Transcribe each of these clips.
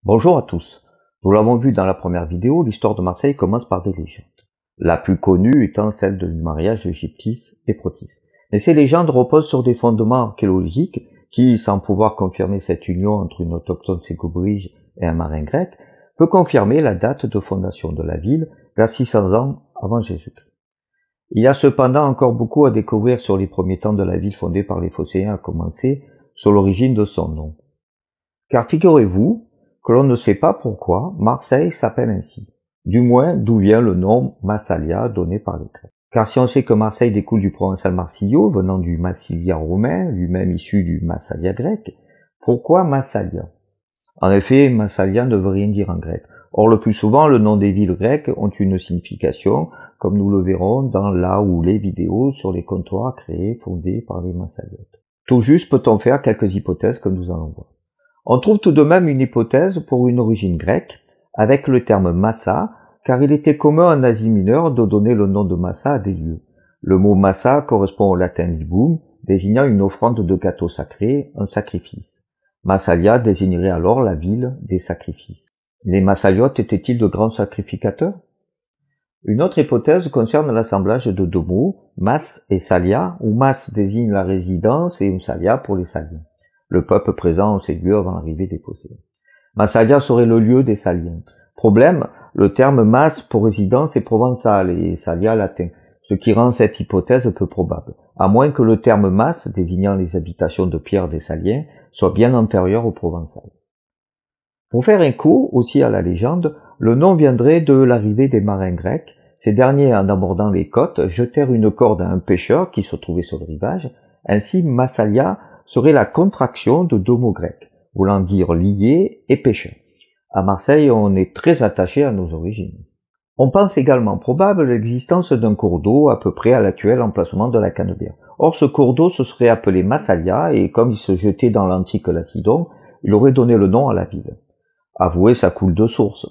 Bonjour à tous. Nous l'avons vu dans la première vidéo, l'histoire de Marseille commence par des légendes. La plus connue étant celle du mariage de Gyptis et Protis. Mais ces légendes reposent sur des fondements archéologiques qui, sans pouvoir confirmer cette union entre une autochtone ségobrige et un marin grec, peut confirmer la date de fondation de la ville vers 600 ans avant Jésus-Christ. Il y a cependant encore beaucoup à découvrir sur les premiers temps de la ville fondée par les Phocéens, à commencer sur l'origine de son nom. Car figurez-vous que l'on ne sait pas pourquoi Marseille s'appelle ainsi, du moins d'où vient le nom Massalia donné par les Grecs. Car si on sait que Marseille découle du provençal Marsilio, venant du Massilia romain, lui-même issu du Massalia grec, pourquoi Massalia? En effet, Massalia ne veut rien dire en grec. Or, le plus souvent, le nom des villes grecques ont une signification, comme nous le verrons dans la ou les vidéos sur les comptoirs créés, fondés par les Massaliotes. Tout juste peut-on faire quelques hypothèses que nous allons voir. On trouve tout de même une hypothèse pour une origine grecque, avec le terme Massa, car il était commun en Asie mineure de donner le nom de Massa à des lieux. Le mot Massa correspond au latin libum, désignant une offrande de gâteau sacré, un sacrifice. Massalia désignerait alors la ville des sacrifices. Les Massaliotes étaient-ils de grands sacrificateurs? Une autre hypothèse concerne l'assemblage de deux mots, Mas et Salia, où Mas désigne la résidence et Salia pour les Saliens, le peuple présent en ces lieux avant l'arrivée des Phocéens. Massalia serait le lieu des Saliens. Problème, le terme Mas pour résidence est provençal et Salia latin, ce qui rend cette hypothèse peu probable, à moins que le terme Mas, désignant les habitations de pierre des Saliens, soit bien antérieur au provençal. Pour faire écho aussi à la légende, le nom viendrait de l'arrivée des marins grecs. Ces derniers, en abordant les côtes, jetèrent une corde à un pêcheur qui se trouvait sur le rivage. Ainsi, Massalia serait la contraction de deux mots grecs, voulant dire lié et pêcheur. À Marseille, on est très attaché à nos origines. On pense également probable l'existence d'un cours d'eau à peu près à l'actuel emplacement de la Canebière. Or, ce cours d'eau se serait appelé Massalia et comme il se jetait dans l'antique Lacidon, il aurait donné le nom à la ville. Avouez, ça coule de source.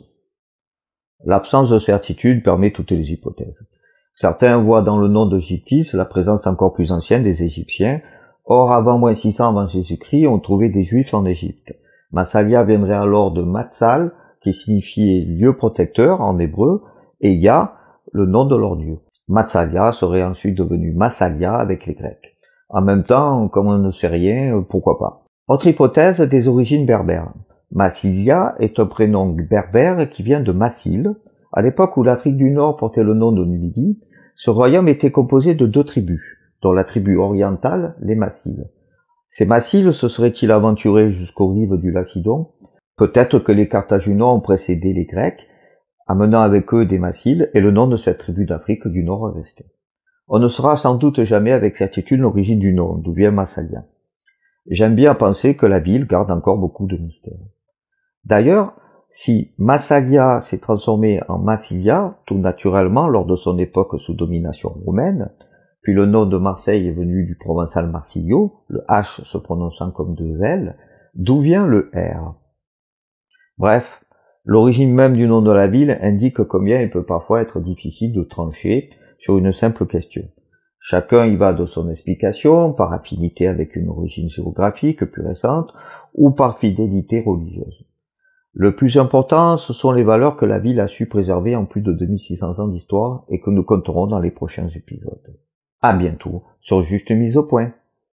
L'absence de certitude permet toutes les hypothèses. Certains voient dans le nom de Gyptis la présence encore plus ancienne des Égyptiens. Or, avant moins 600 avant Jésus-Christ, on trouvait des Juifs en Égypte. Massalia viendrait alors de Matsal, qui signifiait lieu protecteur en hébreu, et Ya, le nom de leur dieu. Massalia serait ensuite devenu Massalia avec les Grecs. En même temps, comme on ne sait rien, pourquoi pas. Autre hypothèse des origines berbères. Massilia est un prénom berbère qui vient de Massil. À l'époque où l'Afrique du Nord portait le nom de Numidie, ce royaume était composé de deux tribus, dont la tribu orientale, les Massiles. Ces Massiles se seraient-ils aventurés jusqu'aux rives du Lacidon? Peut-être que les Carthaginois ont précédé les Grecs, amenant avec eux des Massiles, et le nom de cette tribu d'Afrique du Nord est resté. On ne saura sans doute jamais avec certitude l'origine du nom, d'où vient Massalia. J'aime bien penser que la ville garde encore beaucoup de mystères. D'ailleurs, si Massalia s'est transformé en Massilia, tout naturellement lors de son époque sous domination romaine, puis le nom de Marseille est venu du provençal Marsilio, le H se prononçant comme deux L, d'où vient le R? Bref, l'origine même du nom de la ville indique combien il peut parfois être difficile de trancher sur une simple question. Chacun y va de son explication, par affinité avec une origine géographique plus récente, ou par fidélité religieuse. Le plus important, ce sont les valeurs que la ville a su préserver en plus de 2600 ans d'histoire et que nous compterons dans les prochains épisodes. À bientôt sur Juste Mise au Point.